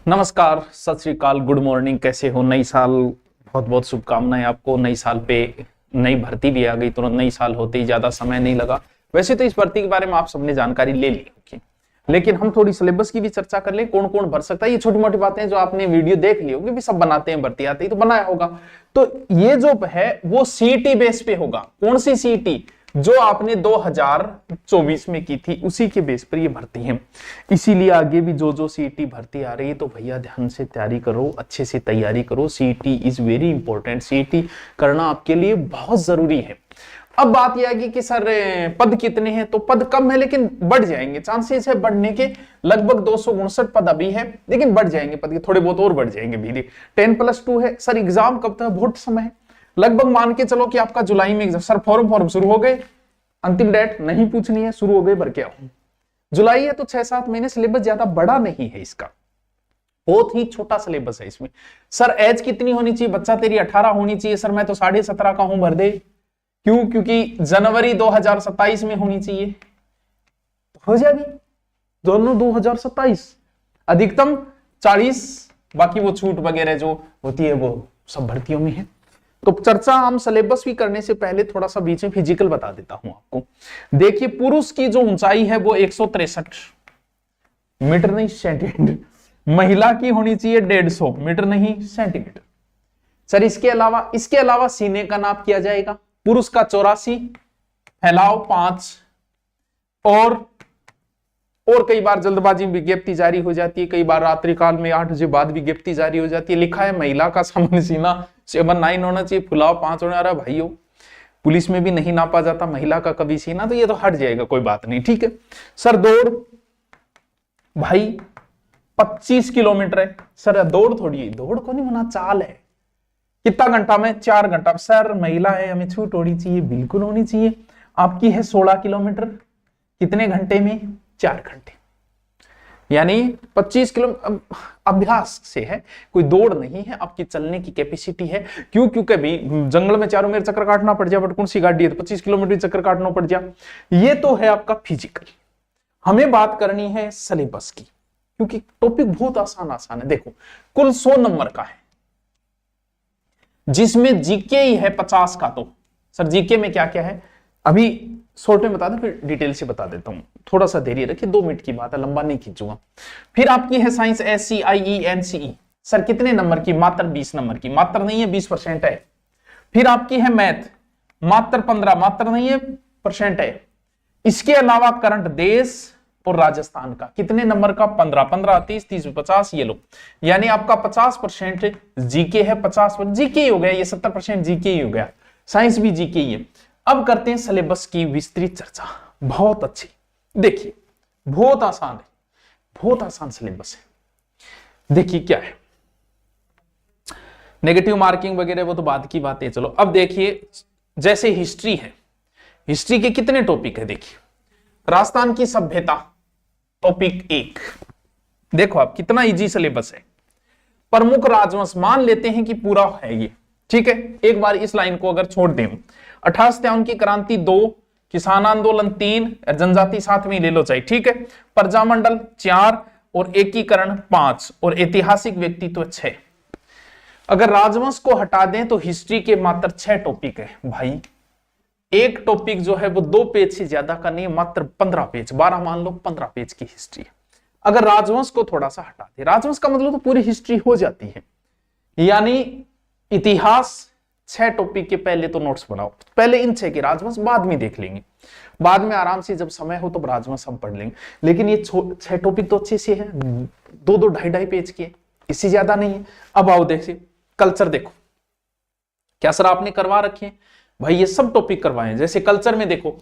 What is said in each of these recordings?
नमस्कार, सत श्री अकाल, गुड मॉर्निंग। कैसे हो? नई साल, बहुत बहुत शुभकामनाएं आपको। नई साल पे नई भर्ती भी आ गई, तुरंत नई साल होते ही ज्यादा समय नहीं लगा। वैसे तो इस भर्ती के बारे में आप सबने जानकारी ले ली होगी, लेकिन हम थोड़ी सिलेबस की भी चर्चा कर लें। कौन कौन भर सकता है, ये छोटी मोटी बातें जो आपने वीडियो देख ली होगी, भी सब बनाते हैं, भर्ती आती है तो बनाया होगा। तो ये जो है वो सीईटी बेस पे होगा। कौन सी सीईटी? जो आपने 2024 में की थी, उसी के बेस पर ये भर्ती है। इसीलिए आगे भी जो सीईटी भर्ती आ रही है तो भैया ध्यान से तैयारी करो, अच्छे से तैयारी करो। CET is very important, CET करना आपके लिए बहुत जरूरी है। अब बात यह आएगी कि सर पद कितने हैं, तो पद कम है लेकिन बढ़ जाएंगे, चांसेस है बढ़ने के। लगभग 259 पद अभी है, लेकिन बढ़ जाएंगे पद के, थोड़े बहुत और बढ़ जाएंगे भी। 10+2 है। सर एग्जाम कब तक? बहुत समय है, लगभग मान के चलो कि आपका जुलाई में एग्जाम। सर फॉर्म शुरू हो गए, अंतिम डेट नहीं पूछनी है, शुरू हो गए, भर के आओ। जुलाई है तो 6-7 महीने, सिलेबस ज्यादा बड़ा नहीं है इसका, बहुत ही छोटा सिलेबस है इसमें। सर एज कितनी होनी चाहिए? बच्चा तेरी 18 होनी चाहिए। सर मैं तो 17.5 का हूं, भर दे। क्यों? क्योंकि जनवरी 2027 में होनी चाहिए, तो हो जाएगी दोनों 2027, अधिकतम 40, बाकी वो छूट वगैरह जो होती है वो सब भर्तियों में है। तो चर्चा हम सिलेबस भी करने से पहले थोड़ा सा बीच में फिजिकल बता देता हूं आपको। देखिए, पुरुष की जो ऊंचाई है वो 163 मीटर, नहीं सेंटीमीटर। महिला की होनी चाहिए 150 मीटर, नहीं सेंटीमीटर। सर इसके अलावा सीने का नाप किया जाएगा। पुरुष का 84, फैलाव 5, और कई बार जल्दबाजी में विज्ञप्ति जारी हो जाती है, कई बार रात्रि काल में 8 बजे बाद विज्ञप्ति जारी हो जाती है। लिखा है महिला का सामान्य सीना 7-9 होना चाहिए, फुलाव 5 होने। अरे भाइयों, पुलिस में भी नहीं नापा जाता महिला का कभी सीना, तो ये तो हट जाएगा, कोई बात नहीं, ठीक है। सर दौड़ भाई 25 किलोमीटर है। सर दौड़ थोड़ी है, दौड़ को नहीं होना, चाल है। कितना घंटा में? 4 घंटा। सर महिला है, हमें छूट होनी चाहिए, बिल्कुल होनी चाहिए। आपकी है 16 किलोमीटर, कितने घंटे में? 4 घंटे, यानी 25 किलोमीटर अभ्यास से है, कोई दौड़ नहीं है, आपकी चलने की कैपेसिटी है। क्यों? क्योंकि भी जंगल में चारों मेरे चक्कर काटना पड़ जाए, बट कौन सी गाड़ी है तो 25 किलोमीटर चक्कर काटना पड़ जाए। ये तो है आपका फिजिकल। हमें बात करनी है सिलेबस की, क्योंकि टॉपिक बहुत आसान है। देखो, कुल 100 नंबर का है, जिसमें जीके ही है 50 का। तो सर जीके में क्या क्या है अभी शॉर्ट में बता दें, फिर डिटेल से बता देता हूं। थोड़ा सा देरी रखिए, 2 मिनट की बात है, लंबा नहीं खींचूंगा। फिर आपकी है साइंस SCIE NCE। सर कितने नंबर की? मात्र 20 नंबर की, मात्र नहीं है, 20% है। फिर आपकी है मैथ, मात्र 15, मात्र नहीं है, परसेंट है। इसके अलावा करंट देश और राजस्थान का कितने नंबर का? 15, 30, 30, 50, ये लो, यानी आपका 50% जीके है। 50% जीके ही हो गया, ये 70% जीके ही हो गया। साइंस भी जीके ही है। अब करते हैं सिलेबस की विस्तृत चर्चा, बहुत अच्छी। देखिए, बहुत आसान है, बहुत आसान सिलेबस है। देखिए क्या है, नेगेटिव मार्किंग वगैरह वो तो बाद की बात है। चलो अब देखिए, जैसे हिस्ट्री है, हिस्ट्री के कितने टॉपिक है? देखिए, राजस्थान की सभ्यता टॉपिक 1। देखो आप कितना इजी सिलेबस है। प्रमुख राजवंश, मान लेते हैं कि पूरा है ये, ठीक है। एक बार इस लाइन को अगर छोड़ दें, 58 की क्रांति 2, किसान आंदोलन 3, जनजाति 7 में ले लो चाहे, ठीक है। प्रजामंडल 4 और एकीकरण 5 और ऐतिहासिक व्यक्तित्व 6। अगर राजवंश को हटा दें तो हिस्ट्री के मात्र 6 टॉपिक है भाई। एक टॉपिक जो है वो 2 पेज से ज्यादा का नहीं, मात्र 15 पेज, 12 मान लो, 15 पेज की हिस्ट्री है। अगर राजवंश को थोड़ा सा हटा दे, राजवंश का मतलब तो पूरी हिस्ट्री हो जाती है। यानी इतिहास 6 टॉपिक के पहले तो नोट्स बनाओ, पहले इन 6 के, राजवंश बाद में देख लेंगे, बाद में आराम से जब समय हो तो राजवंश हम पढ़ लेंगे। लेकिन ये 6 टॉपिक तो अच्छे से है, 2-2, 2.5 पेज के, इससे ज्यादा नहीं है। अब आओ देखिए, कल्चर देखो, क्या सर आपने करवा रखे भाई? ये सब टॉपिक करवाए हैं। जैसे कल्चर में देखो,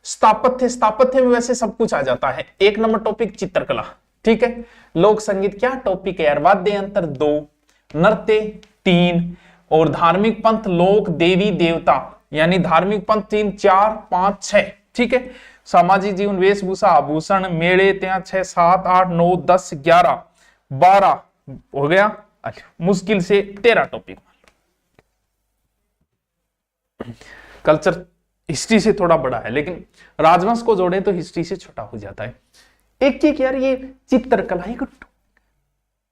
स्थापत्य में वैसे सब कुछ आ जाता है। 1 नंबर टॉपिक चित्रकला, ठीक है। लोक संगीत क्या टॉपिक है यार? वाद्य यंत्र 2, नृत्य 3, और धार्मिक पंथ, लोक, देवी देवता, यानी धार्मिक पंथ 3, 4, 5, 6, ठीक है। सामाजिक जीवन, वेशभूषा, आभूषण, मेले त्या 6, 7, 8, 9, 10, 11, 12 हो गया, मुश्किल से 13 टॉपिक। कल्चर हिस्ट्री से थोड़ा बड़ा है, लेकिन राजवंश को जोड़े तो हिस्ट्री से छोटा हो जाता है। एक यार ये चित्रकला,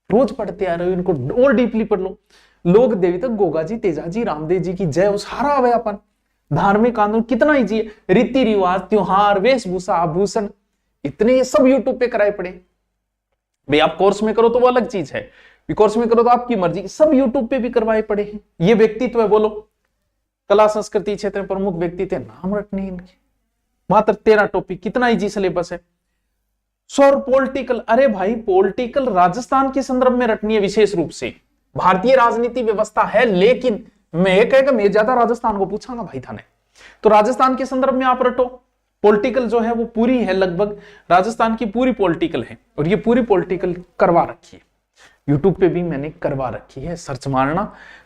रोज पढ़ते आ रहे हो, इनको और डीपली पढ़ लो। लोक देवता गोगा जी, तेजा जी, रामदेव जी की जय, सारा आवे अपन। धार्मिक कानून कितना इजी है, रीति रिवाज, त्योहार, वेशभूषा, आभूषण, इतने सब यूट्यूब पे कराए पड़े। भाई आप कोर्स में करो तो वो अलग चीज है, कोर्स में करो तो आपकी मर्जी, सब यूट्यूब पे भी करवाए पड़े हैं। ये व्यक्तित्व है, बोलो कला संस्कृति क्षेत्र में प्रमुख व्यक्तित्व, नाम रटने इनके, मात्र 13 टॉपिक, कितना इजी सिलेबस है। सौर पॉलिटिकल, अरे भाई पॉलिटिकल राजस्थान के संदर्भ में रटनी है विशेष रूप से। भारतीय राजनीति व्यवस्था है, लेकिन मैं ये कहेगा मैं ज्यादा राजस्थान को पूछांगा भाई थाने, तो राजस्थान के संदर्भ में आप रटो। पॉलिटिकल जो है वो पूरी है, लगभग राजस्थान की पूरी पॉलिटिकल है, और ये पूरी पॉलिटिकल करवा रखी है, यूट्यूब पे भी मैंने करवा रखी है। सर्च मारना,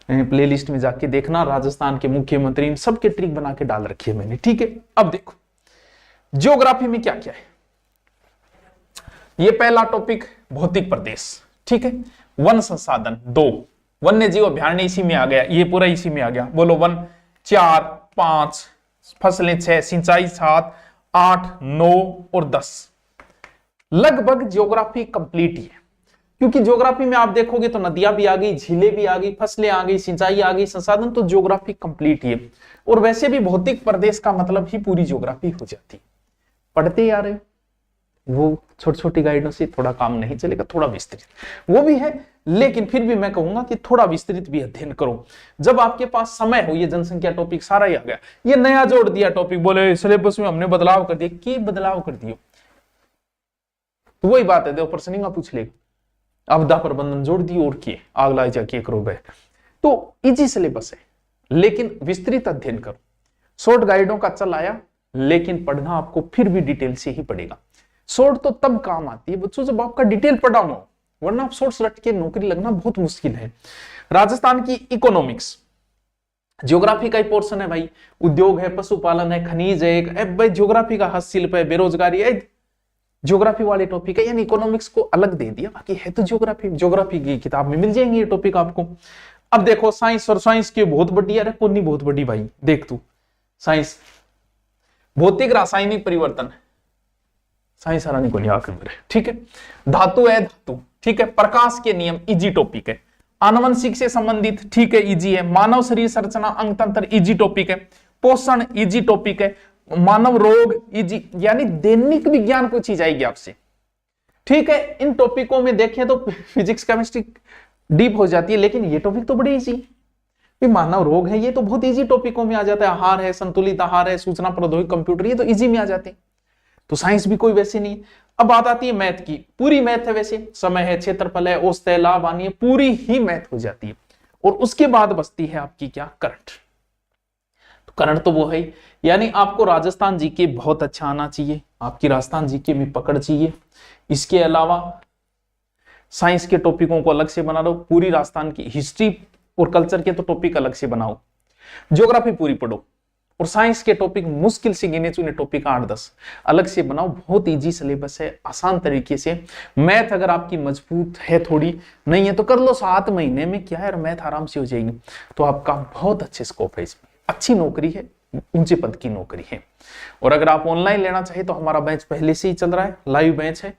प्लेलिस्ट में जाके देखना, राजस्थान के मुख्यमंत्री इन सबके ट्रिक बना के डाल रखी है मैंने, ठीक है। अब देखो ज्योग्राफी में क्या क्या है। ये पहला टॉपिक भौतिक प्रदेश, ठीक है। वन संसाधन 2, वन्य जीव अभ्यारण्य इसी में आ गया, ये पूरा इसी में आ गया। बोलो वन 4, 5, फसलें 6, सिंचाई 7, 8, 9 और 10, लगभग ज्योग्राफी कंप्लीट ही है। क्योंकि ज्योग्राफी में आप देखोगे तो नदियां भी आ गई, झीलें भी आ गई, फसलें आ गई, सिंचाई आ गई, संसाधन, तो ज्योग्राफी कंप्लीट ही है। और वैसे भी भौतिक प्रदेश का मतलब ही पूरी ज्योग्राफी हो जाती। पढ़ते ही आ रहे हो, वो छोटी छोटी गाइडों से थोड़ा काम नहीं चलेगा, थोड़ा विस्तृत वो भी है, लेकिन फिर भी मैं कहूंगा कि थोड़ा विस्तृत भी अध्ययन करो जब आपके पास समय हो। ये जनसंख्या टॉपिक सारा ही आ गया, ये नया जोड़ दिया टॉपिक, बोले सिलेबस में हमने बदलाव कर दिया, की बदलाव कर दियो, तो वही बात है, देखो प्रश्न पूछ लेगा, आपदा प्रबंधन जोड़ दी और किए, आग लाई जाके करो गए, तो इजी सिलेबस है, लेकिन विस्तृत अध्ययन करो। शॉर्ट गाइडों का चल आया, लेकिन पढ़ना आपको फिर भी डिटेल से ही पड़ेगा। शॉर्ट तो तब काम आती है बच्चों जब आपका डिटेल पढ़ा हो, वरना आप शॉर्ट्स रट के नौकरी लगना बहुत मुश्किल है। राजस्थान की इकोनॉमिक्स ज्योग्राफी का ही पोर्शन है भाई, उद्योग है, पशुपालन है, खनिज है, भाई ज्योग्राफी का हस्तशिल्प है, बेरोजगारी है, ज्योग्राफी वाले टॉपिक है, यानी इकोनॉमिक्स को अलग दे दिया, बाकी है तो ज्योग्राफी। ज्योग्राफी की किताब में मिल जाएंगे ये टॉपिक आपको। अब देखो साइंस, और साइंस की बहुत बड़ी, अरे कौन नहीं बहुत बड़ी भाई, देख तू साइंस, भौतिक रासायनिक परिवर्तन, साइंस हरानी को नहीं आकर मेरे, ठीक है। धातु है, धातु, ठीक है। प्रकाश के नियम, इजी टॉपिक है। आनुवंशिक से संबंधित, ठीक है, इजी है। मानव शरीर संरचना, अंग तंत्र, इजी टॉपिक है। पोषण, इजी टॉपिक है। मानव रोग, इजी, यानी दैनिक विज्ञान को चीज आएगी आपसे, ठीक है। इन टॉपिकों में देखें तो फिजिक्स केमिस्ट्री डीप हो जाती है, लेकिन ये टॉपिक तो बड़े इजी, मानव रोग है, ये तो बहुत इजी टॉपिकों में आ जाता है। आहार है, संतुलित आहार है, सूचना प्रौद्योगिकी, कंप्यूटर, ये तो इजी में आ जाते हैं। तो साइंस भी कोई वैसे नहीं। अब बात आती है मैथ की, पूरी मैथ है वैसे, समय है, क्षेत्रफल है, औसत है, लाभ आनी है, पूरी ही मैथ हो जाती है। और उसके बाद बचती है आपकी क्या, करंट। तो करंट तो वो है, यानी आपको राजस्थान जीके बहुत अच्छा आना चाहिए, आपकी राजस्थान जीके में पकड़ चाहिए। इसके अलावा साइंस के टॉपिकों को अलग से बना लो, पूरी राजस्थान की हिस्ट्री और कल्चर के तो टॉपिक अलग से बनाओ, ज्योग्राफी पूरी पढ़ो, और साइंस के टॉपिक मुश्किल से गिने चुने टॉपिक 8-10 अलग से बनाओ। बहुत इजी सिलेबस है, आसान तरीके से। मैथ अगर आपकी मजबूत है, थोड़ी नहीं है तो कर लो 7 महीने में, क्या है, मैथ आराम से हो जाएगी। तो आपका बहुत अच्छे स्कोप है इसमें, अच्छी नौकरी है, ऊंचे पद की नौकरी है। और अगर आप ऑनलाइन लेना चाहे तो हमारा बैच पहले से ही चल रहा है, लाइव बैच है।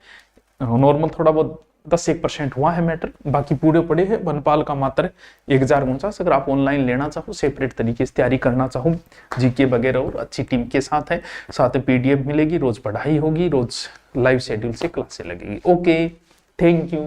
नॉर्मल थोड़ा बहुत 10-1% हुआ है मैटर, बाकी पूरे पड़े हैं। बनपाल का मात्र 1049। अगर आप ऑनलाइन लेना चाहो, सेपरेट तरीके से तैयारी करना चाहो, जीके वगैरह, और अच्छी टीम के साथ है, साथ में पीडीएफ मिलेगी, रोज पढ़ाई होगी, रोज लाइव शेड्यूल से क्लासें लगेगी। Okay, thank you.